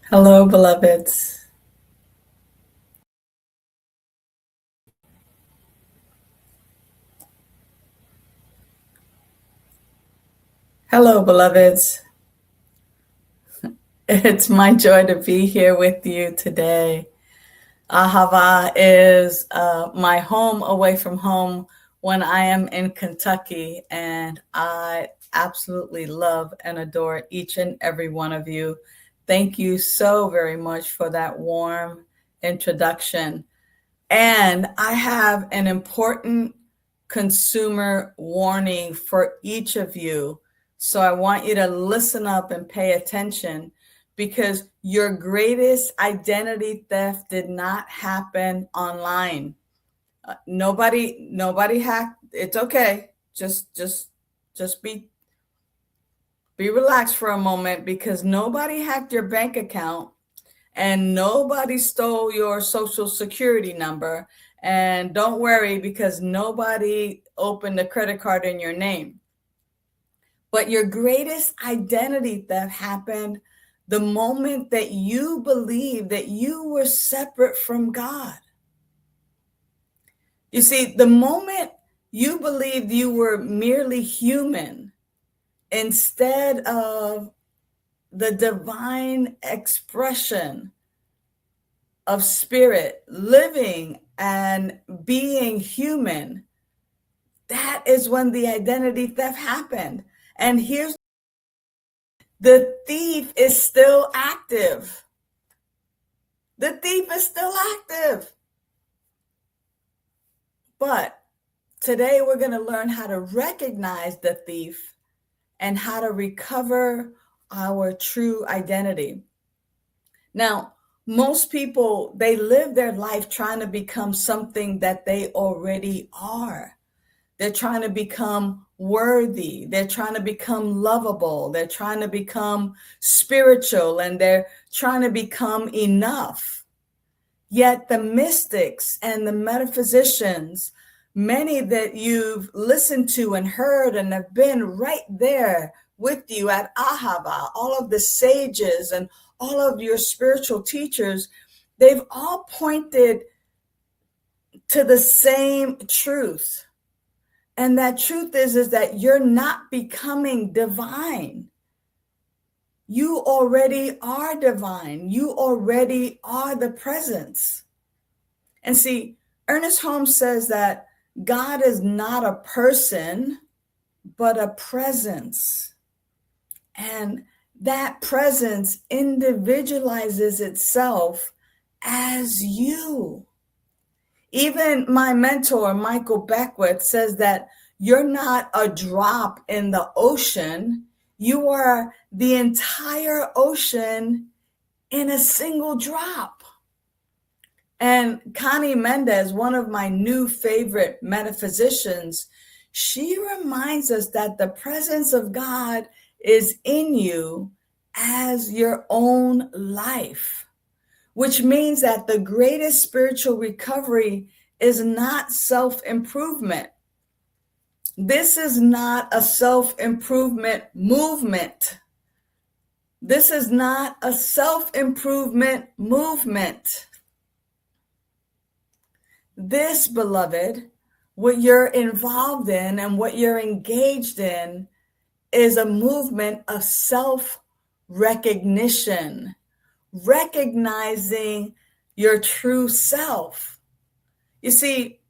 Hello, beloveds. Hello, beloveds. It's my joy to be here with you today. Ahava is my home away from home when I am in Kentucky, and I absolutely love and adore each and every one of you. Thank you so very much for that warm introduction. And I have an important consumer warning for each of you. So I want you to listen up and pay attention because your greatest identity theft did not happen online. Nobody hacked. It's okay. Just be relaxed for a moment because nobody hacked your bank account and nobody stole your social security number. And don't worry because nobody opened a credit card in your name. But your greatest identity theft happened the moment that you believed that you were separate from God. You see, the moment you believed you were merely human instead of the divine expression of spirit living and being human, that is when the identity theft happened. And here's the thief is still active. The thief is still active. But today we're going to learn how to recognize the thief and how to recover our true identity. Now, most people, they live their life trying to become something that they already are. They're trying to become worthy. They're trying to become lovable. They're trying to become spiritual, and they're trying to become enough. Yet the mystics and the metaphysicians, many that you've listened to and heard and have been right there with you at Ahava, all of the sages and all of your spiritual teachers, they've all pointed to the same truth. And that truth is that you're not becoming divine. You already are divine. You already are the presence. And see, Ernest Holmes says that God is not a person, but a presence. And that presence individualizes itself as you. Even my mentor, Michael Beckwith, says that you're not a drop in the ocean. You are the entire ocean in a single drop. And Connie Mendez, one of my new favorite metaphysicians, she reminds us that the presence of God is in you as your own life, which means that the greatest spiritual recovery is not self-improvement. This is not a self-improvement movement. This is not a self-improvement movement. This, beloved, what you're involved in and what you're engaged in is a movement of self-recognition, recognizing your true self. You see,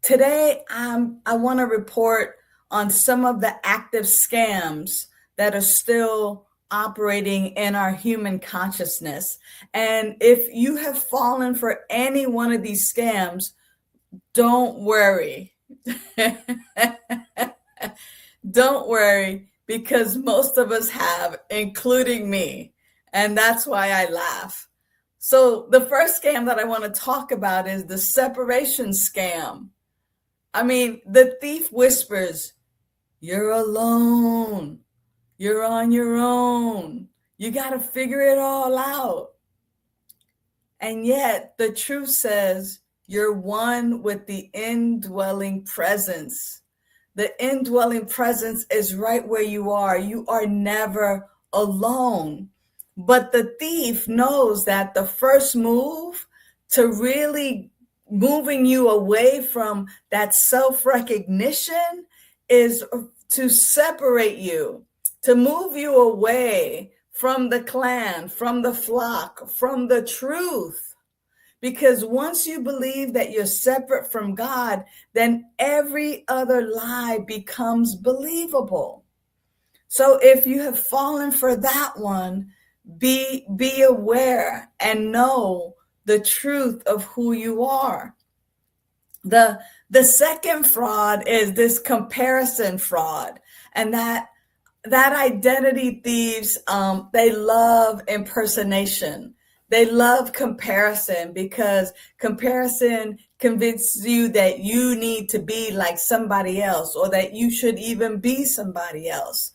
today I want to report on some of the active scams that are still operating in our human consciousness. And if you have fallen for any one of these scams, don't worry. Don't worry, because most of us have, including me. And that's why I laugh. So the first scam that I want to talk about is the separation scam. I mean, the thief whispers, "You're alone. You're on your own. You got to figure it all out." And yet the truth says you're one with the indwelling presence. The indwelling presence is right where you are. You are never alone. But the thief knows that the first move to really moving you away from that self-recognition is to separate you, to move you away from the clan, from the flock, from the truth. Because once you believe that you're separate from God, then every other lie becomes believable. So if you have fallen for that one, be aware and know the truth of who you are. The second fraud is this comparison fraud, and that identity thieves, they love impersonation. They love comparison because comparison convinces you that you need to be like somebody else, or that you should even be somebody else.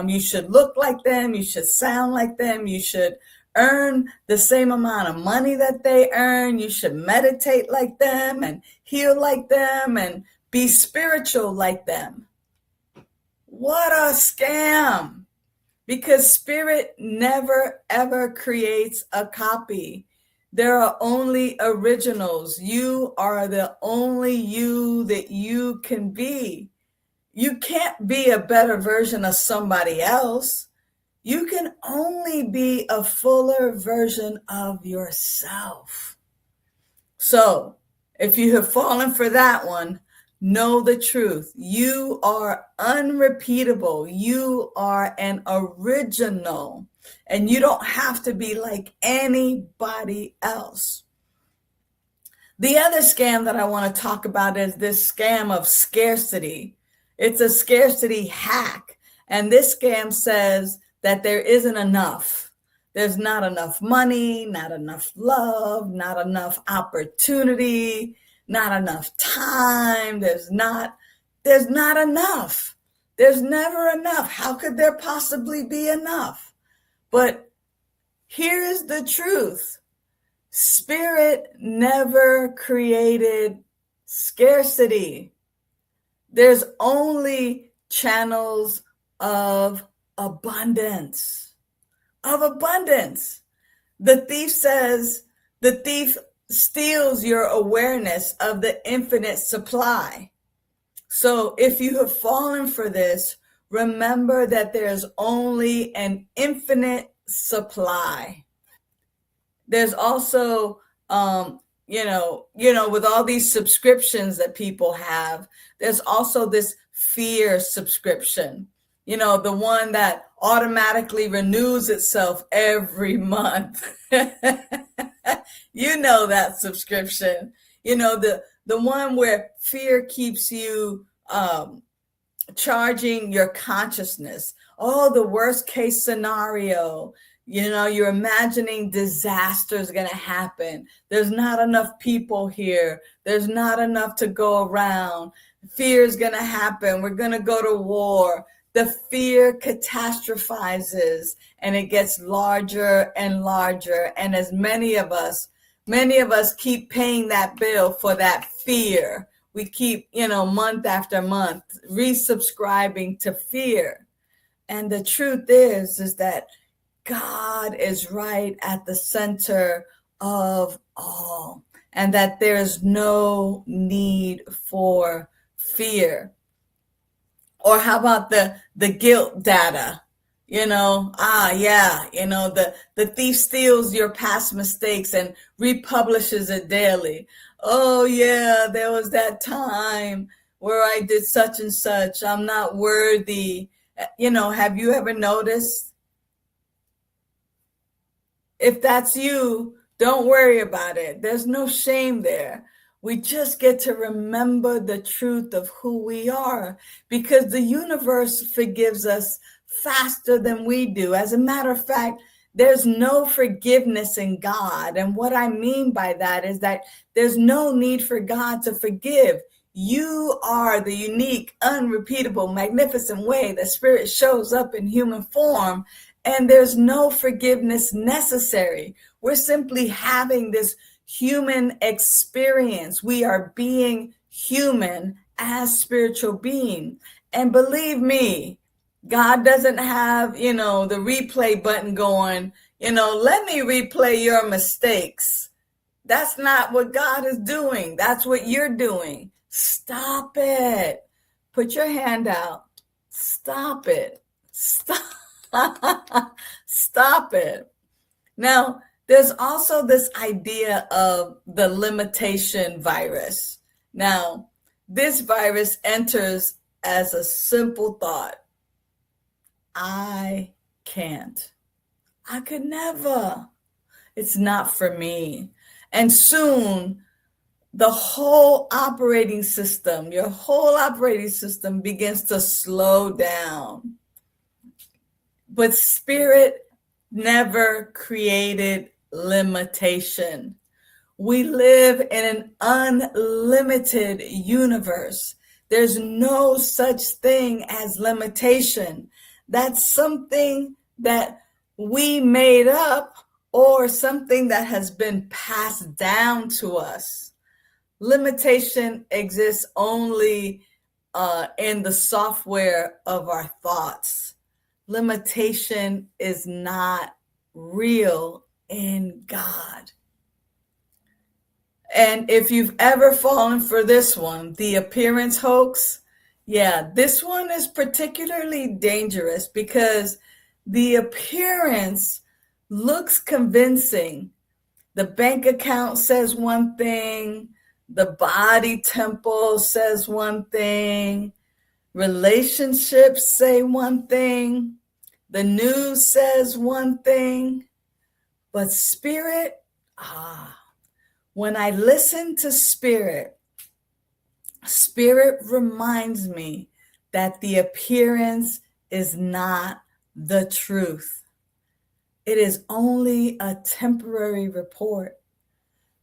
You should look like them. You should sound like them. You should earn the same amount of money that they earn. You should meditate like them and heal like them and be spiritual like them. What a scam! Because spirit never ever creates a copy. There are only originals. You are the only you that you can be. You can't be a better version of somebody else. You can only be a fuller version of yourself. So, if you have fallen for that one, know the truth. You are unrepeatable. You are an original, and you don't have to be like anybody else. The other scam that I want to talk about is this scam of scarcity. It's a scarcity hack. And this scam says that there isn't enough. There's not enough money, not enough love, not enough opportunity, not enough time. There's not enough. There's never enough. How could there possibly be enough? But here's the truth. Spirit never created scarcity. There's only channels of abundance. The thief steals your awareness of the infinite supply. So if you have fallen for this, remember that there's only an infinite supply. There's also, with all these subscriptions that people have, there's also this fear subscription, the one that automatically renews itself every month. That subscription, the one where fear keeps you charging your consciousness. Oh, the worst case scenario. You're imagining disasters going to happen. There's not enough people here. There's not enough to go around. Fear is going to happen. We're going to go to war. The fear catastrophizes, and it gets larger and larger. And as many of us keep paying that bill for that fear. We keep, month after month, resubscribing to fear. And the truth is that God is right at the center of all, and that there's no need for fear. Or how about the guilt data? The thief steals your past mistakes and republishes it daily. Oh yeah, there was that time where I did such and such. I'm not worthy. Have you ever noticed? If that's you, don't worry about it. There's no shame there. We just get to remember the truth of who we are, because the universe forgives us faster than we do. As a matter of fact, there's no forgiveness in God. And what I mean by that is that there's no need for God to forgive. You are the unique, unrepeatable, magnificent way that Spirit shows up in human form. And there's no forgiveness necessary. We're simply having this human experience. We are being human as spiritual being. And believe me, God doesn't have, the replay button going, Let me replay your mistakes. That's not what God is doing. That's what you're doing. Stop it. Put your hand out. Stop it. Stop. Stop it. Now, there's also this idea of the limitation virus. Now, this virus enters as a simple thought. I can't. I could never. It's not for me. And soon, your whole operating system begins to slow down. But spirit never created limitation. We live in an unlimited universe. There's no such thing as limitation. That's something that we made up or something that has been passed down to us. Limitation exists only in the software of our thoughts. Limitation is not real in God. And if you've ever fallen for this one, the appearance hoax, this one is particularly dangerous because the appearance looks convincing. The bank account says one thing, the body temple says one thing, relationships say one thing, the news says one thing, but spirit, when I listen to spirit reminds me that the appearance is not the truth. It is only a temporary report,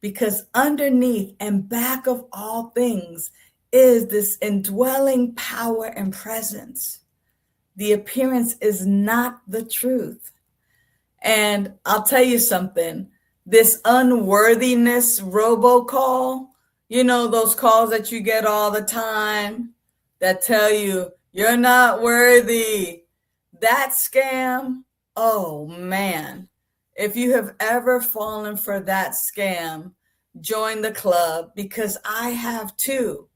because underneath and back of all things is this indwelling power and presence. The appearance is not the truth. And I'll tell you something, this unworthiness robocall, those calls that you get all the time that tell you you're not worthy, that scam, oh man. If you have ever fallen for that scam, join the club, because I have too.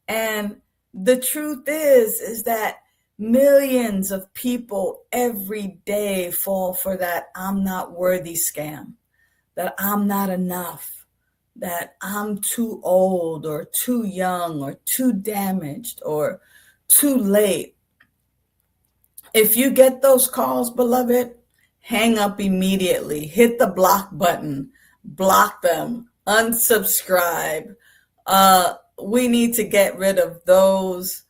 And the truth is that millions of people every day fall for that I'm not worthy scam, that I'm not enough, that I'm too old or too young or too damaged or too late. If you get those calls, beloved, hang up immediately. Hit the block button. Block them. Unsubscribe. We need to get rid of those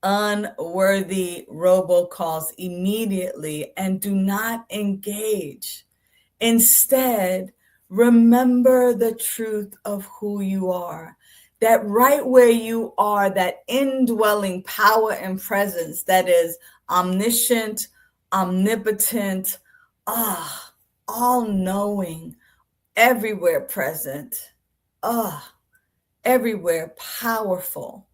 unworthy robocalls immediately and do not engage. Instead, remember the truth of who you are. That right where you are, that indwelling power and presence that is omniscient, omnipotent, all-knowing, everywhere present, everywhere powerful.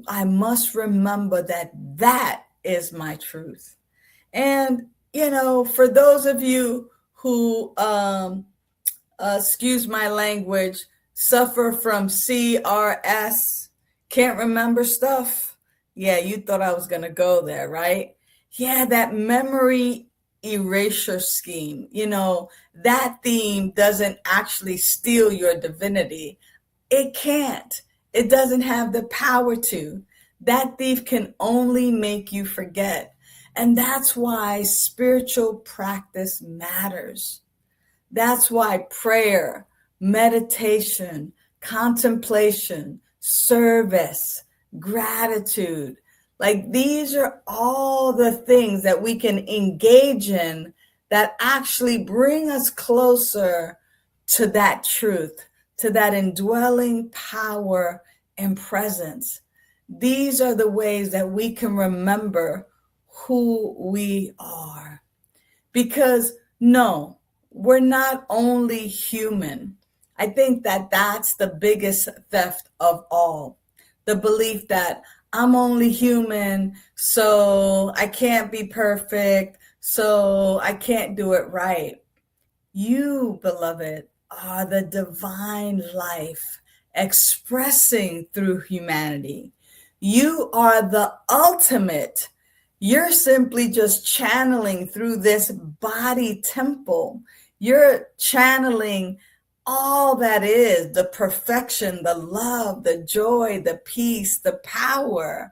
I must remember that is my truth. And, for those of you who, excuse my language, suffer from CRS, can't remember stuff. Yeah, you thought I was going to go there, right? Yeah, that memory erasure scheme, that theme doesn't actually steal your divinity. It can't. It doesn't have the power to. That thief can only make you forget. And that's why spiritual practice matters. That's why prayer, meditation, contemplation, service, gratitude, like these are all the things that we can engage in that actually bring us closer to that truth, to that indwelling power and presence. These are the ways that we can remember who we are. Because no, we're not only human. I think that that's the biggest theft of all. The belief that I'm only human, so I can't be perfect, so I can't do it right. You, beloved, are the divine life expressing through humanity. You are the ultimate. You're simply just channeling through this body temple. You're channeling all that is the perfection, the love, the joy, the peace, the power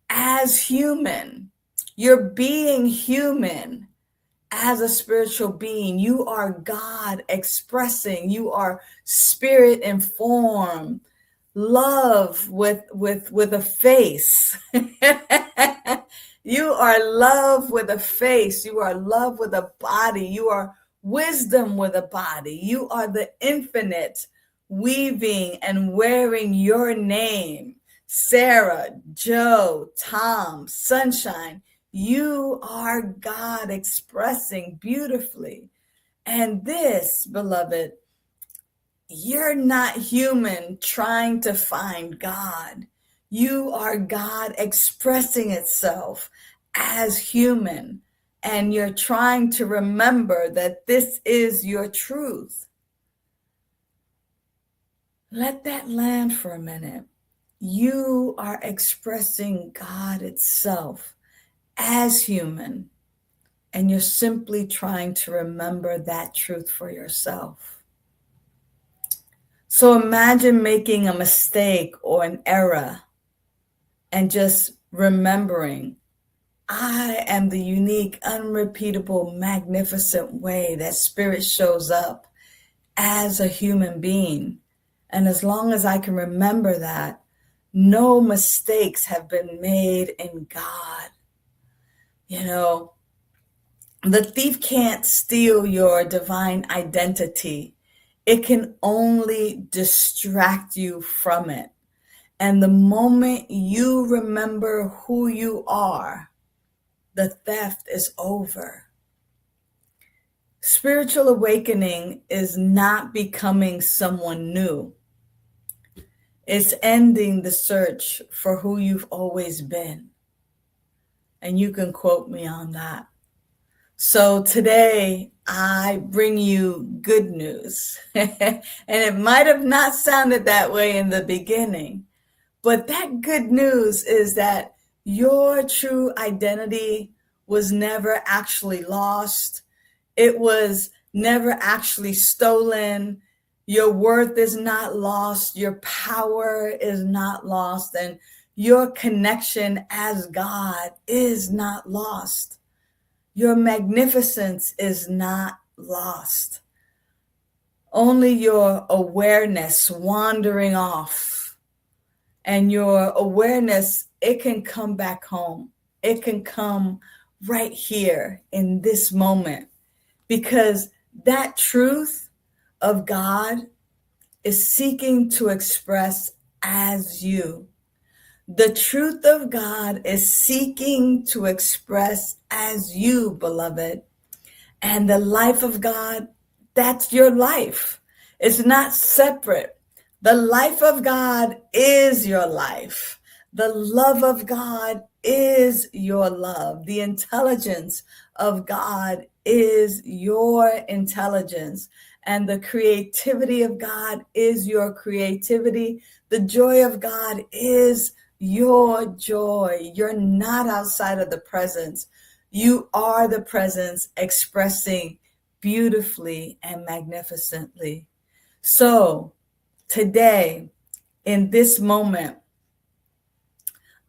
as human. You're being human as a spiritual being. You are God expressing, you are spirit informed, love with a face. You are love with a face. You are love with a body. You are wisdom with a body. You are the infinite weaving and wearing your name. Sarah, Joe, Tom, Sunshine. You are God expressing beautifully. And this, beloved, you're not human trying to find God. You are God expressing itself as human. And you're trying to remember that this is your truth. Let that land for a minute. You are expressing God itself as human. And you're simply trying to remember that truth for yourself. So imagine making a mistake or an error and just remembering, I am the unique, unrepeatable, magnificent way that spirit shows up as a human being. And as long as I can remember that, no mistakes have been made in God. You know, the thief can't steal your divine identity. It can only distract you from it. And the moment you remember who you are, the theft is over. Spiritual awakening is not becoming someone new. It's ending the search for who you've always been. And you can quote me on that. So today I bring you good news. And it might have not sounded that way in the beginning, but that good news is that your true identity was never actually lost. It was never actually stolen. Your worth is not lost. Your power is not lost. And your connection as God is not lost. Your magnificence is not lost. Only your awareness wandering off. And your awareness, it can come back home. It can come right here in this moment. Because that truth of God is seeking to express as you. The truth of God is seeking to express as you, beloved. And the life of God, that's your life. It's not separate. The life of God is your life. The love of God is your love. The intelligence of God is your intelligence. And the creativity of God is your creativity. The joy of God is your joy. You're not outside of the presence. You are the presence expressing beautifully and magnificently. So today, in this moment,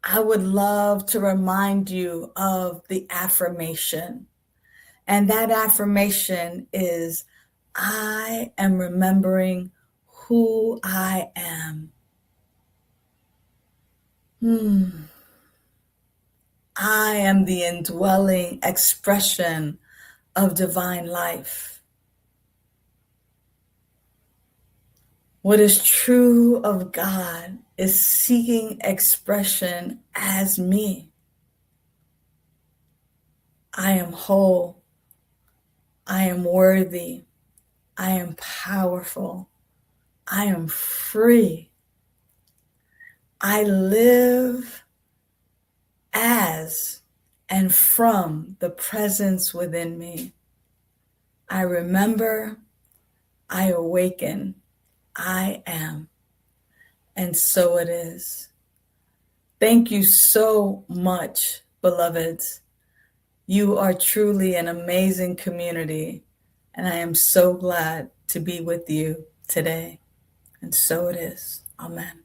I would love to remind you of the affirmation. And that affirmation is, I am remembering who I am. I am the indwelling expression of divine life. What is true of God is seeking expression as me. I am whole. I am worthy. I am powerful. I am free. I live as and from the presence within me. I remember, I awaken, I am, and so it is. Thank you so much, beloveds. You are truly an amazing community, and I am so glad to be with you today. And so it is. Amen.